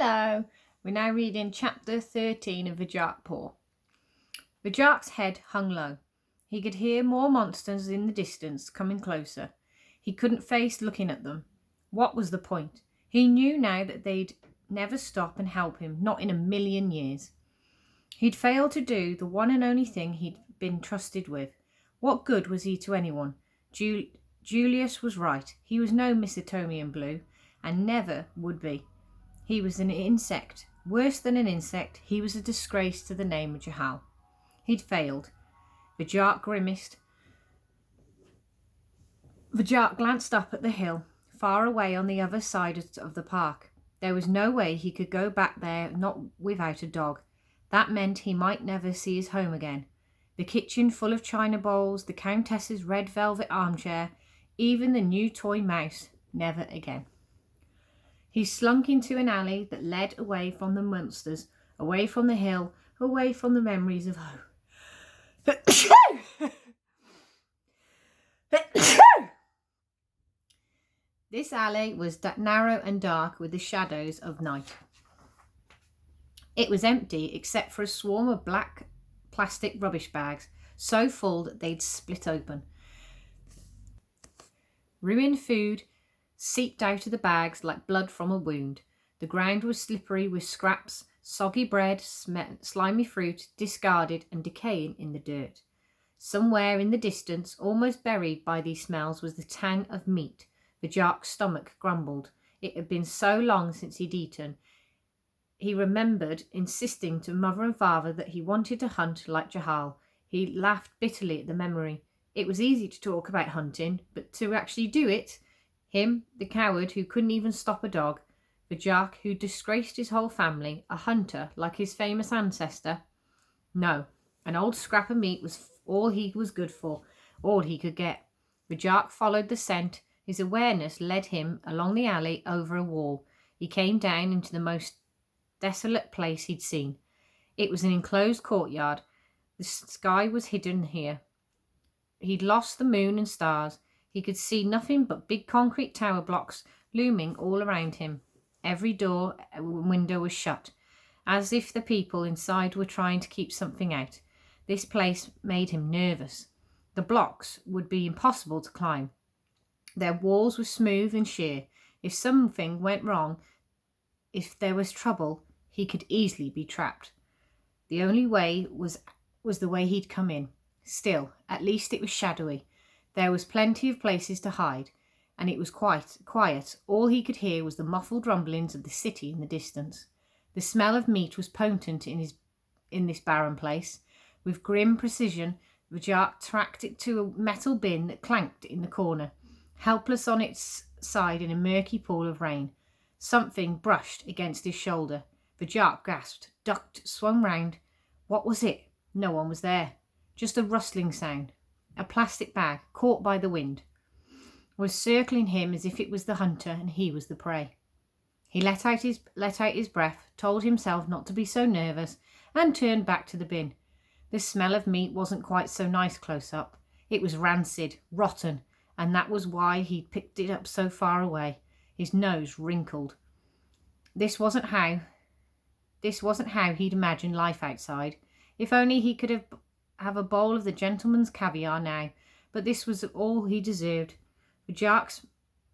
Hello, we're now reading chapter 13 of Varjack Paw. Varjack's head hung low. He could hear more monsters in the distance coming closer. He couldn't face looking at them. What was the point? He knew now that they'd never stop and help him, not in a million years. He'd failed to do the one and only thing he'd been trusted with. What good was he to anyone? Julius was right. He was no Misatomian Blue, and never would be. He was an insect. Worse than an insect, he was a disgrace to the name of Jahal. He'd failed. Varjack grimaced. Varjack glanced up at the hill, far away on the other side of the park. There was no way he could go back there, not without a dog. That meant he might never see his home again. The kitchen full of china bowls, the Countess's red velvet armchair, even the new toy mouse, never again. He slunk into an alley that led away from the monsters, away from the hill, away from the memories of home. This alley was narrow and dark with the shadows of night. It was empty except for a swarm of black plastic rubbish bags, so full that they'd split open. Ruined food seeped out of the bags like blood from a wound. The ground was slippery with scraps, soggy bread, slimy fruit, discarded and decaying in the dirt. Somewhere in the distance, almost buried by these smells, was the tang of meat. Varjack's stomach grumbled. It had been so long since he'd eaten. He remembered insisting to mother and father that he wanted to hunt like Jahal. He laughed bitterly at the memory. It was easy to talk about hunting, but to actually do it, him, the coward who couldn't even stop a dog, Varjack, who disgraced his whole family, a hunter like his famous ancestor. No, an old scrap of meat was all he was good for, all he could get. Varjack followed the scent. His awareness led him along the alley over a wall. He came down into the most desolate place he'd seen. It was an enclosed courtyard. The sky was hidden here. He'd lost the moon and stars. He could see nothing but big concrete tower blocks looming all around him. Every door and window was shut, as if the people inside were trying to keep something out. This place made him nervous. The blocks would be impossible to climb. Their walls were smooth and sheer. If something went wrong, if there was trouble, he could easily be trapped. The only way was the way he'd come in. Still, at least it was shadowy. There was plenty of places to hide, and it was quite quiet. All he could hear was the muffled rumblings of the city in the distance. The smell of meat was potent in this barren place. With grim precision, Varjack tracked it to a metal bin that clanked in the corner, helpless on its side in a murky pool of rain. Something brushed against his shoulder. Varjack gasped, ducked, swung round. What was it? No one was there. Just a rustling sound. A plastic bag, caught by the wind, was circling him as if it was the hunter and he was the prey. He let out his breath, told himself not to be so nervous, and turned back to the bin. The smell of meat wasn't quite so nice close up. It was rancid, rotten, and that was why he'd picked it up so far away. His nose wrinkled. This wasn't how he'd imagined life outside. If only he could have a bowl of the gentleman's caviar now, but this was all he deserved. Varjack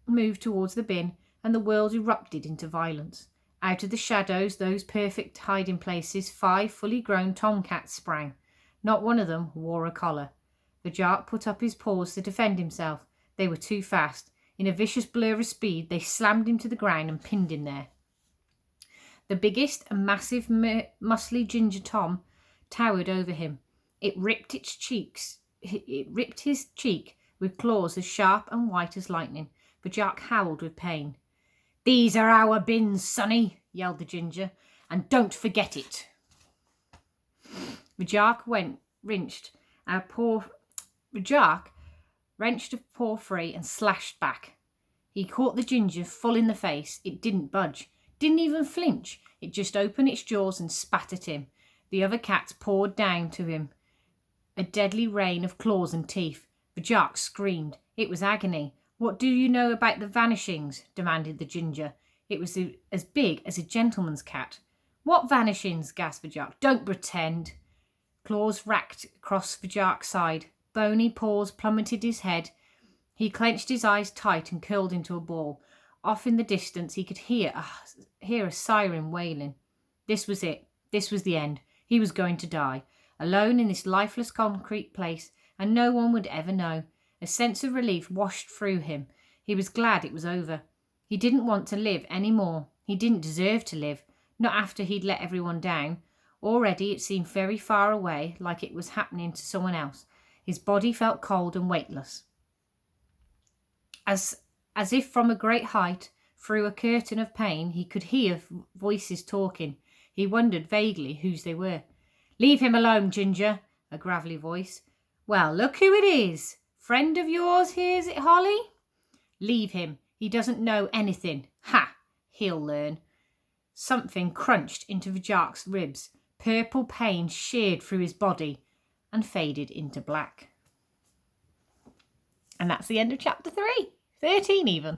moved towards the bin, and the world erupted into violence. Out of the shadows, those perfect hiding places, 5 fully grown tomcats sprang. Not one of them wore a collar. Varjack put up his paws to defend himself. They were too fast. In a vicious blur of speed, they slammed him to the ground and pinned him there. The biggest, a massive, muscly ginger tom, towered over him. It ripped his cheek with claws as sharp and white as lightning. Varjack howled with pain. "These are our bins, sonny," yelled the ginger, "and don't forget it." Varjack wrenched a paw free and slashed back. He caught the ginger full in the face. It didn't budge, didn't even flinch. It just opened its jaws and spat at him. The other cats poured down to him, a deadly rain of claws and teeth. Varjack screamed. It was agony. "What do you know about the vanishings?" demanded the ginger. It was as big as a gentleman's cat. "What vanishings?" gasped Varjack. "Don't pretend." Claws racked across Varjack's side. Bony paws plummeted his head. He clenched his eyes tight and curled into a ball. Off in the distance he could hear a siren wailing. This was it. This was the end. He was going to die, alone in this lifeless concrete place, and no one would ever know. A sense of relief washed through him. He was glad it was over. He didn't want to live any more. He didn't deserve to live, not after he'd let everyone down. Already it seemed very far away, like it was happening to someone else. His body felt cold and weightless. As if from a great height, through a curtain of pain, he could hear voices talking. He wondered vaguely whose they were. "Leave him alone, Ginger," a gravelly voice. "Well, look who it is. Friend of yours here, is it, Holly?" "Leave him. He doesn't know anything." "Ha! He'll learn." Something crunched into Varjack's ribs. Purple pain sheared through his body and faded into black. And that's the end of chapter 3. 13 even.